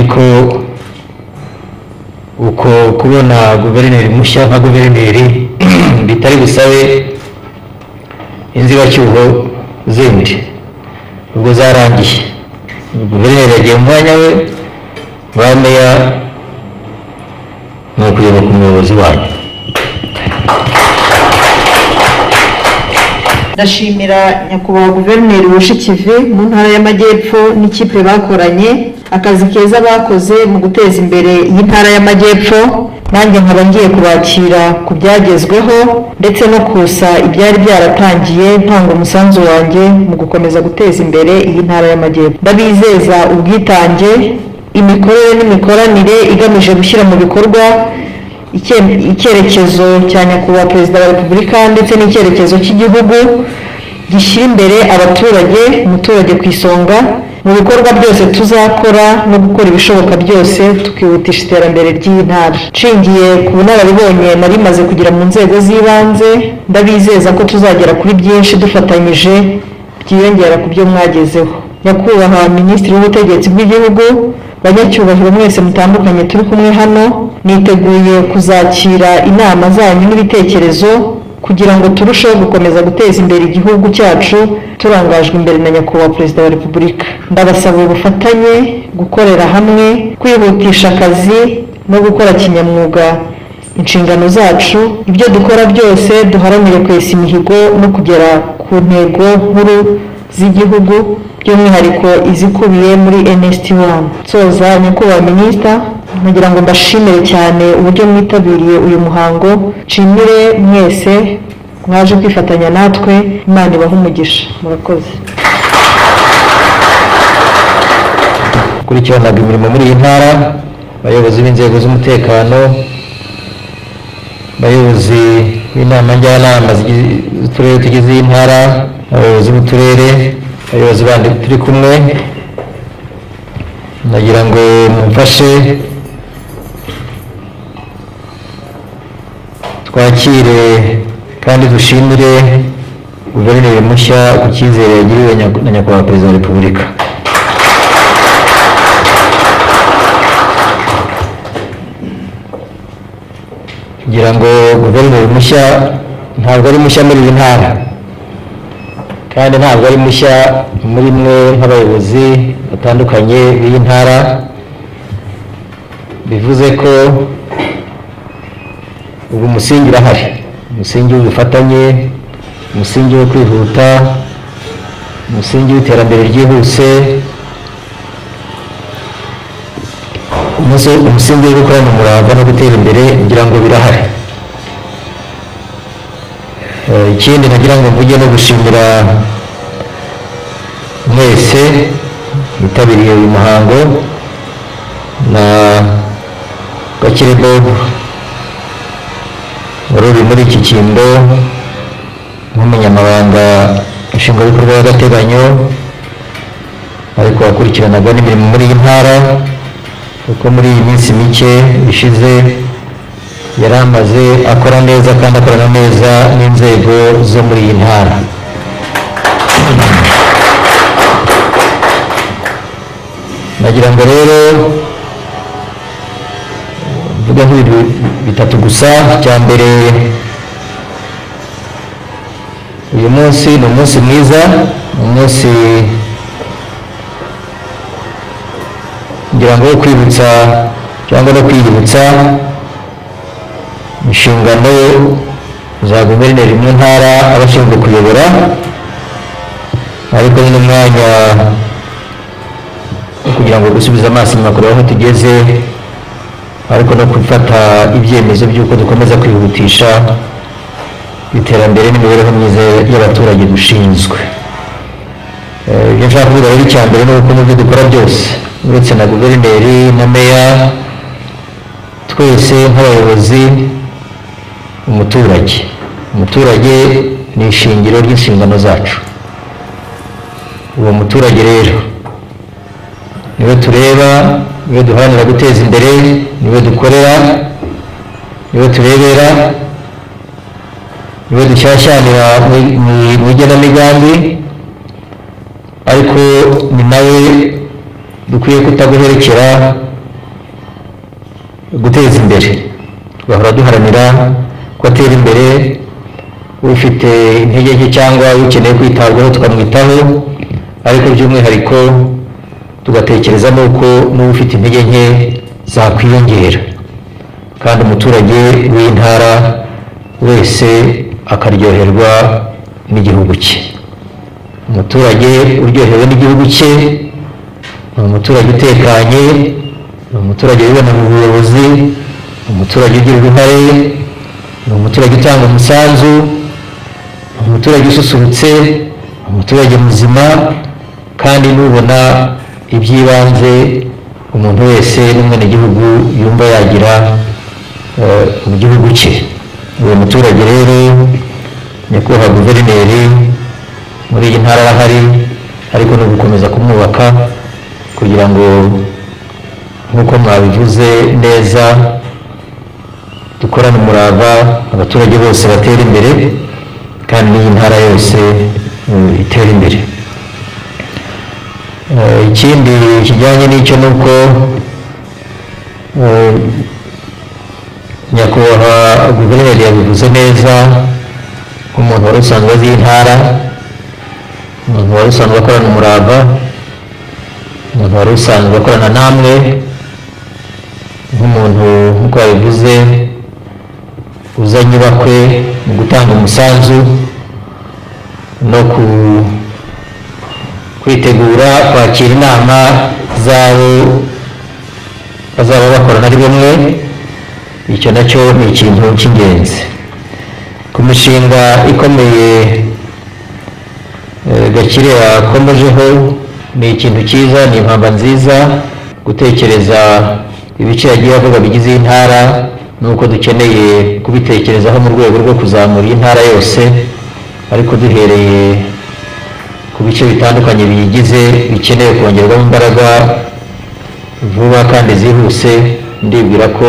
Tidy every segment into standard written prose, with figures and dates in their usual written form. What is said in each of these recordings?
ariko uko kubona guverineri mushya nka guverineri bitari busabe inzibacyuho zindi ubwo zarangiye. Guverineri yagiye mu mwanya we, ba meya ni ukuyoboka umuyobozi wanyu. Ndashimira nyakubahwa guverineri Bushikive mu ntara y'Amajyepfo n'ikipe bakoranye akazi keza bakoze mu guteza imbere iyi ntara y'Amajyepfo. Nanjye nkaba ngiye kubakira ku byagezweho ndetse no kusa ibyari byaratangiye ntanga umusanzu wanjye mu gukomeza guteza imbere iyi ntara y'Amajyepfo. Ndabizeza ubwitange, imikorere n'imikoranire igamije gushyira mu bikorwa icyerekezo cya nyakubahwa Perezida wa Repubulika ndetse n'icyerekezo cy'igihugu gishyira imbere abaturage, umuturage ku isonga mu bikorwa byose tuzakora no gukora ibishoboka byose tukihutisha iterambere ry'iyi ntara. Nshingiye ku bunararibonye nari maze kugira mu nzego z'ibanze, ndabizeza ko tuzagera kuri byinshi dufatanyije byiyongera ku byo mwagezeho. Nyakubahwa Minisitiri w'Ubutegetsi bw'Igihugu, banyacyubahiro mwese mutandukanye turi kumwe hano, niteguye kuzakira inama zanyu n'ibitekerezo kugira ngo turusheho gukomeza guteza imbere igihugu cyacu turangajwe imbere na nyakubahwa Perezida wa Repubulika. Ndabasaba ubufatanye, gukorera hamwe, kwihutisha akazi no gukora kinyamwuga inshingano zacu. Ibyo dukora byose duharanire kwesa imihigo no kugera ku ntego nkuru z'igihugu, by'umwihariko izikubiye muri NST1. Soza nyakubahwa Minisita, nagira ngo mbashimire cyane uburyo mwitabiriye uyu muhango. Nshimire mwese mwaje kwifatanya natwe, Imana ibahe umugisha. Murakoze. Kurikiranaga imirimo muri iyi ntara, abayobozi b'inzego z'umutekano, abayobozi b'inama njyanama z'uturere tugize iyi ntara, abayobozi b'uturere, abayobozi bandi turi kumwe, nagira ngo mumfashe twakire kandi dushimire guverineri mushya ku cyizere yagiriwe na nyakubahwa Perezida wa Repubulika. Kugira ngo guverineri mushya ntabwo ari mushya muri iyi ntara kandi ntabwo ari mushya muri mwe nk'abayobozi batandukanye b'iyi ntara. Bivuze ko ubu umusingi urahari, umusingi w'ubufatanye, umusingi wo kwihuta, umusingi w'iterambere ryihuse, umusingi wo gukorana umurava no gutera imbere, ngira ngo birahari. Ikindi nagira ngo mvuge no gushimira mwese mwitabiriye uyu muhango, na Gakire Bob wari uri muri iki cyimbo nk'umunyamabanga nshingwabikorwa w'agateganyo, ariko wakurikiranaga n'imirimo muri iyi ntara, kuko muri iyi minsi mike ishize yari amaze akora neza kandi akorana neza n'inzego zo muri iyi ntara. Nagira ngo rero mvuge nk'ibintu bitatu gusa. Icya mbere, uyu munsi ni umunsi mwiza, umunsi ngira ngo wo kwibutsa cyangwa no kwiyibutsa inshingano za guverineri mu ntara abashinzwe kuyobora, ariko ni n'umwanya kugira ngo gusubiza amaso inyuma kureba aho tugeze, ariko no gufata ibyemezo by'uko dukomeza kwihutisha iterambere n'imibereho myiza y'abaturage dushinzwe. Ibyo nshaka kuvuga rero, icya mbere ni uko mu byo dukora byose, uretse na guverineri na meya, twese nk'abayobozi, umuturage ni ishingiro ry'inshingano zacu. Uwo muturage rero niwe tureba, niwe duharanira guteza imbere, niwe dukorera, niwe turebera, niwe dushyashyanira mu igenamigambi, ariko ni nawe dukwiye kutaguherekera guteza imbere, tugahora duharanira ko atera imbere, ufite intege nke cyangwa ukeneye kwitabwaho tukamwitaho, ariko by'umwihariko tugatekereza n'uko n'ufite intege nke zakwiyongera, kandi umuturage w'intara wese akaryoherwa n'igihugu cye. Umuturage uryohewe n'igihugu cye ni umuturage utekanye, ni umuturage wibona mu buyobozi, ni umuturage ugira uruhare, ni umuturage utanga umusanzu, ni umuturage ususurutse, ni umuturage muzima, kandi nubona iby'ibanze umuntu wese n'umwenegihugu yumva yagira mu gihugu cye. Uwo muturage rero nyakubahwa guverineri muri iyi ntara arahari, ariko ni ugukomeza kumwubaka kugira ngo nk'uko mwabivuze neza dukorane umurava, abaturage bose batera imbere kandi n'iyi ntara yose itera imbere. Ikindi kijyanye n'icyo ni uko nyakubahwa guverineri yabivuze neza nk'umuntu wari usanzwe azi iyi ntara, umuntu wari usanzwe akorana umurava, umuntu wari usanzwe akorana namwe, nk'umuntu nk'uko yabivuze uzanye ibakwe mu gutanga umusanzu no kwitegura kwakira inama zabo bazaba bakorana ari bamwe. Icyo nacyo ni ikintu cy'ingenzi ku mishinga ikomeye Gakire yakomejeho. Ni ikintu cyiza, ni impamba nziza gutekereza ibice yagiye avuga bigize intara, nuko dukeneye kubitekerezaho mu rwego rwo kuzamura intara yose, ariko duhereye ku bice bitandukanye biyigize bikeneye kongerwamo imbaraga vuba kandi zihuse. Ndibwira ko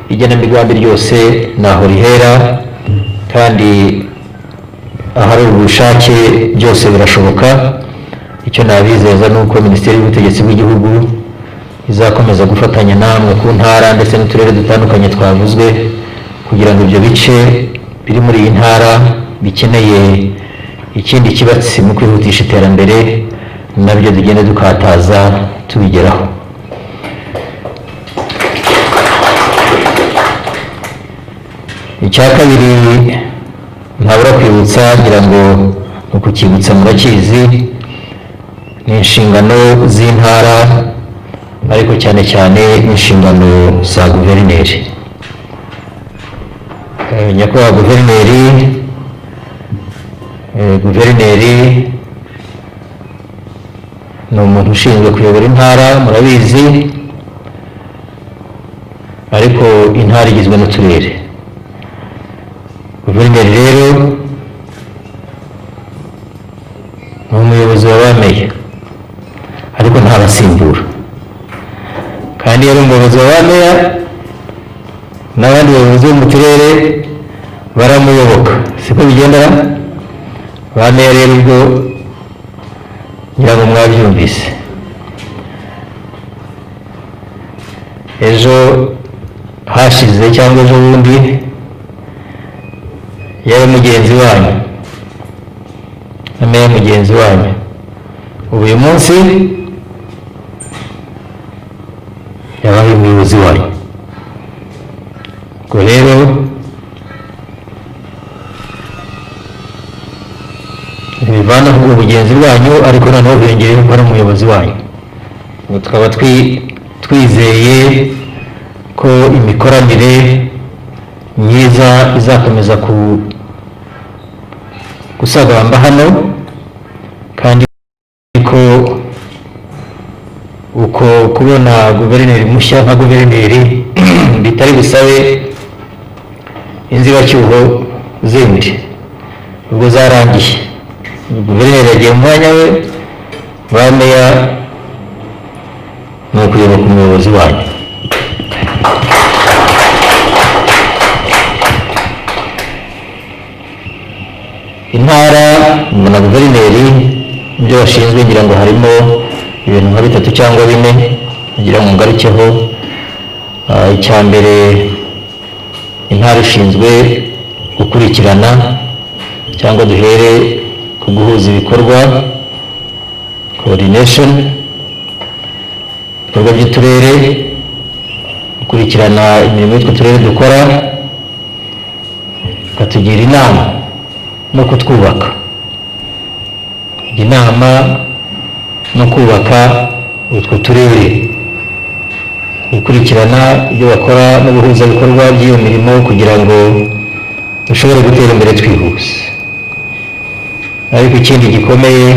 igenamigambi ryose naho rihera, kandi ahari ubushake byose birashoboka. Icyo nabizeza ni uko Minisiteri y'Ubutegetsi bw'Igihugu izakomeza gufatanya namwe ku ntara ndetse n'uturere dutandukanye twavuzwe, kugira ngo ibyo bice biri muri iyi ntara bikeneye ikindi kibatsi mu kwihutisha iterambere nabyo tugende dukataza tubigeraho. Icya kabiri ntabura kwibutsa, ngira ngo ni ukukibutsa murakizi, ni inshingano z'intara, ariko cyane cyane inshingano za guverineri. Nyakubahwa guverineri ni umuntu ushinzwe kuyobora intara, murabizi, ariko intara igizwe n'uturere. Guverineri rero ni umuyobozi wa ba meya, ariko ntabasimbura, kandi yari umuyobozi wa ba meya n'abandi bayobozi bo mu turere baramuyoboka, siko bigendera. Ba meya rero ubwo ngira ngo mwabyumvise, ejo hashize cyangwa ejo bundi yari mugenzi wanyu, meya mugenzi wanyu, ubu uyu munsi yabaye umuyobozi wanyu. Ubwo rero ntibivanaho ubugenzi bwanyu, ariko noneho hiyongereyeho ko ari umuyobozi wanyu. Ubu tukaba twizeye ko imikoranire myiza izakomeza gusagamba hano, kandi ko uko kubona guverineri mushya nka guverineri bitari busabe inzibacyuho zindi, ubwo zarangiye. Guverineri yagiye mu mwanya we, ba meya ni ukuyoboka umuyobozi wanyu. Intara na guverineri ibyo bashinzwe ngira ngo harimo ibintu nka 3 cyangwa 4 kugira ngo ngarukeho. icya mbere, intara ishinzwe gukurikirana cyangwa duhere ku guhuza ibikorwa, coordination, ibikorwa by'uturere, gukurikirana imirimo y'utwo turere dukora, bakatugira inama no kutwubaka, inama no kubaka utwo turere, gukurikirana ibyo bakora no guhuza ibikorwa by'iyo mirimo kugira ngo dushobore gutera imbere twihuse. Ariko ikindi gikomeye,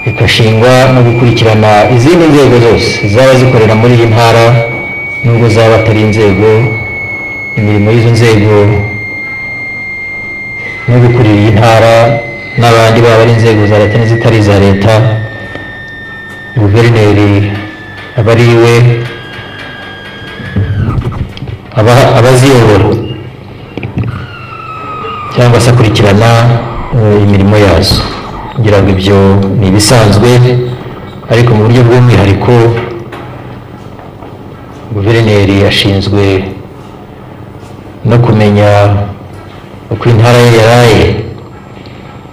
bigashingwa no gukurikirana izindi nzego zose zaba zikorera muri iyi ntara nubwo zaba atari inzego, imirimo y'izo nzego no gukurira iyi ntara n'abandi baba ari inzego za leta n'izitari iza leta, guverineri aba ari we abaziyobora cyangwa se akurikirana imirimo yazo, kugira ngo ibyo ni ibisanzwe. Ariko mu buryo bw'umwihariko, guverineri ashinzwe no kumenya uko intara ye yaraye,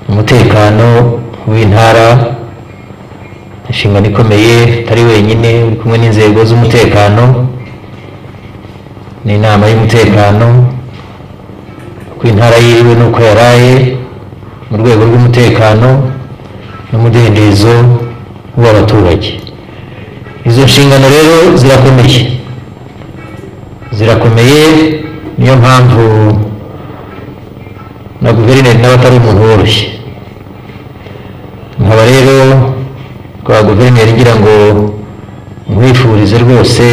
umutekano w'intara, inshingano ikomeye, atari wenyine, uri kumwe n'inzego z'umutekano n'inama y'umutekano, uko intara yiriwe n'uko yaraye mu rwego rw'umutekano n'umudendezo w'abaturage. Izo nshingano rero zirakomeye, niyo mpamvu na guverineri nawe atari umuntu woroshye. Nkaba rero kwa guverineri ngira ngo nkwifurize rwose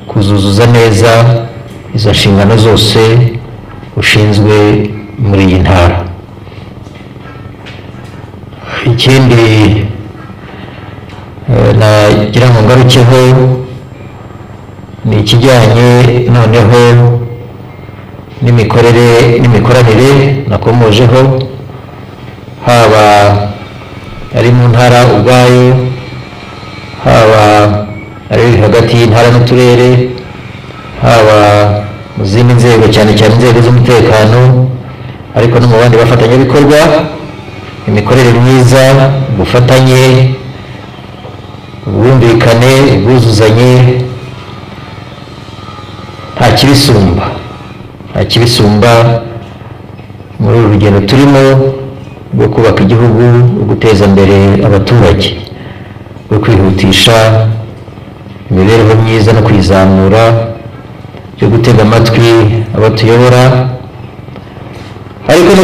kuzuzuza neza izo nshingano zose ushinzwe muri iyi ntara. Ikindi nagira ngo ngarukeho ni ikijyanye noneho n'imikorere n'imikoranire nakomojeho, haba ari mu ntara ubwayo, haba ari hagati y'intara n'uturere, haba mu zindi nzego, cyane cyane inzego z'umutekano, ariko no mu bandi bafatanyabikorwa. Imikorere myiza, ubufatanye, ubwumvikane, ubwuzuzanye, nta kibisumba muri uru rugendo turimo rwo kubaka igihugu, rwo guteza imbere abaturage, rwo kwihutisha imibereho myiza no kwizamura, byo gutega amatwi abatuyobora, ariko no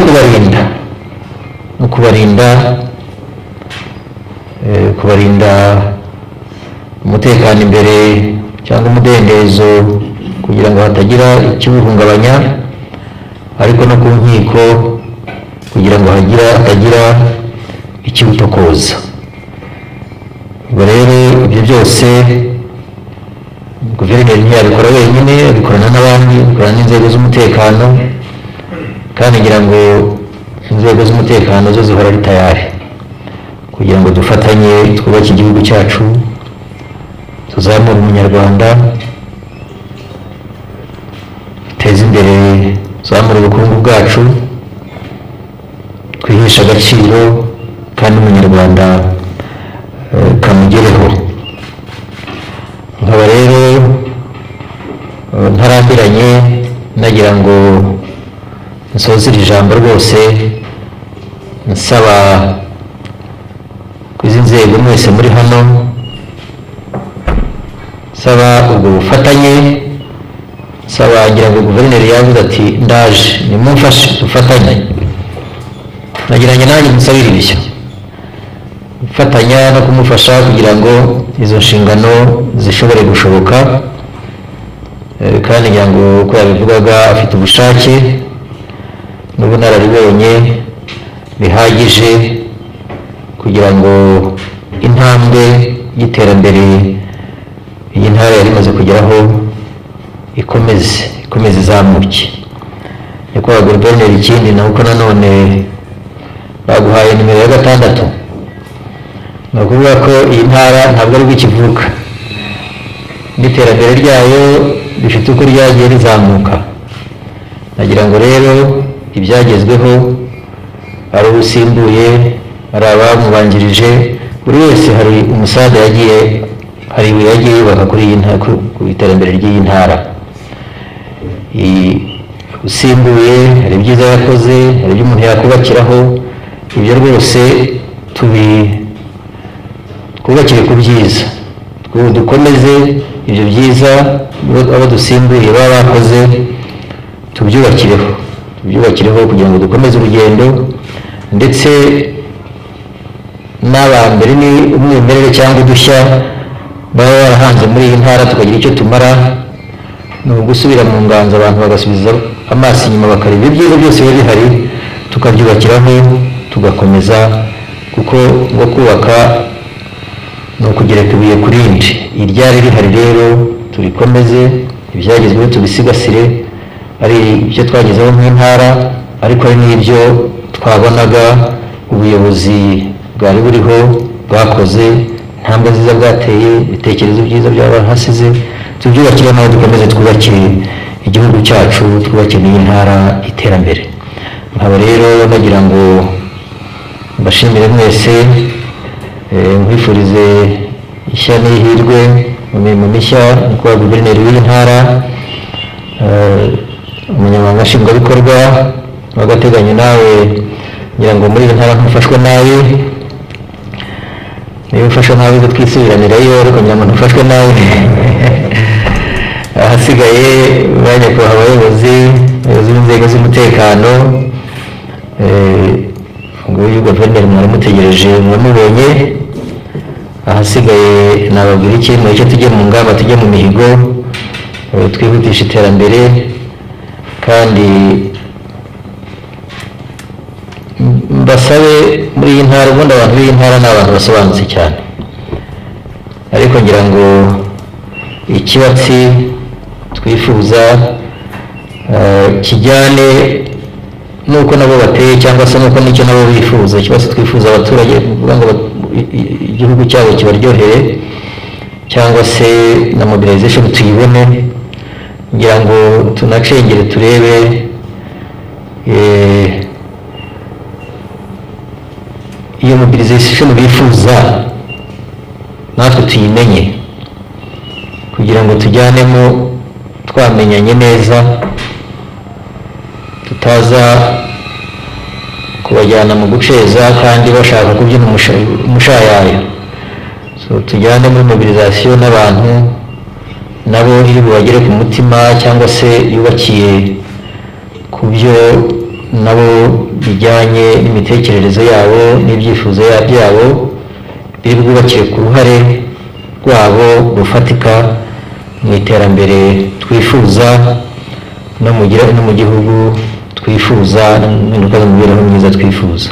kubarinda umutekano imbere cyangwa umudendezo, kugira ngo hatagira ikiwuhungabanya, ariko no ku nkiko kugira ngo hatagira ikiwutokoza. Ubwo rero ibyo byose guverineri ntiyabikora wenyine, abikorana n'abandi, abikorana n'inzego z'umutekano, kandi ngira ngo inzego z'umutekano zo zihora ari tayari kugira ngo dufatanye twubake igihugu cyacu, tuzamure umunyarwanda, duteze imbere, tuzamure ubukungu bwacu, twiheshe agaciro, kandi umunyarwanda kamugereho. Nkaba rero ntarambiranye, nagira ngo nsoze iri jambo rwose nsaba izi nzego mwese muri hano, nsaba ubwo bufatanye, nsaba, ngira ngo guverineri yavuze ati ndaje nimumfashe dufatanye, nagiranye nanjye musabire ibishya, gufatanya no kumufasha kugira ngo izo nshingano zishobore gushoboka, kandi ngira ngo uko yabivugaga afite ubushake n'ubunararibonye bihagije kugira ngo intambwe y'iterambere iyi ntara yari imaze kugeraho ikomeze izamuke. Nyakubahwa guverineri, ikindi ni uko nanone baguhaye nimero ya 6, ni ukuvuga ko iyi ntara ntabwo ari ikivuka, n'iterambere ryayo rifite uko ryagiye rizamuka. Nagira ngo rero ibyagezweho ari ubusimbuye ari abamubanjirije, buri wese hari umusaza hari ibuye yagiye yubaka kuri iyi ntara, ku iterambere ry'iyi ntara. Usimbuye hari ibyiza yakoze, hari ibyo umuntu yakubakiraho, ibyo rwose twubakire ku byiza, dukomeze ibyo byiza abo dusimbuye baba bakoze tubyubakireho kugira ngo dukomeze urugendo, ndetse n'abambere ni umwimerere cyangwa udushya baba barahanze muri iyi ntara tukagira icyo tumara, ni ugusubira mu nganzo abantu bagasubiza amaso inyuma bakareba ibyiza byose biba bihari tukabyubakiraho tugakomeza, kuko ngo kubaka ni ukugereka ibuye ku rindi. Iryari rihari rero turikomeze, ibyagezweho tubisigasire, ari ibyo twagezeho nk'intara ariko ari n'ibyo twabonaga ubuyobozi bwari buriho bwakoze, intambwe nziza bwateye, ibitekerezo byiza by'abahasize, tubyubakire naho dukomeze twubakire igihugu cyacu, twubakire n'iyi ntara iterambere. Nkaba rero nagira ngo mbashimire mwese, nkwifurize ishya n'ihirwe mu mirimo mishya nyakubahwa guverineri w'iyi ntara, umunyamabanga nshingwabikorwa w'agateganyo, nawe ngira ngo muri iyi ntara ntufashwe nabi, niba ufashe nabi ngo twisubiranirayo, ariko ngira ngo ntufashwe nabi. Ahasigaye ba nyakubahwa abayobozi b'inzego z'umutekano, nguyu guverineri mwaramutegereje muramubonye. Ahasigaye nababwira iki, mureke tujye mu ngamba, tujye mu mihigo, twihutisha iterambere, kandi mbasabe muri iyi ntara, ubundi abantu b'iyi ntara ni abantu basobanutse cyane, ariko ngira ngo ikibatsi twifuza kijyane nuko nabo bateye, cyangwa se nuko nicyo nabo bifuza. Ikibazo twifuza abaturage kuvuga ngo igihugu cyabo kibaryohere, cyangwa se na mobilization tuyibone, ngira ngo tunacengere turebe iyo mobilization bifuza natwe tuyimenye, kugira ngo tujyanemo twamenyanye neza, tutaza kubajyana mu guceza kandi bashaka kubyina umushayayo. Tujyane muri mobilization n'abantu nabo iri bubagere ku mutima, cyangwa se yubakiye ku byo nabo bijyanye n'imitekerereze yabo n'ibyifuzo byabo, biri bwubakire ku ruhare rwabo rufatika mu iterambere twifuza no mu gihugu twifuza, n'impinduka mu mibereho myiza twifuza.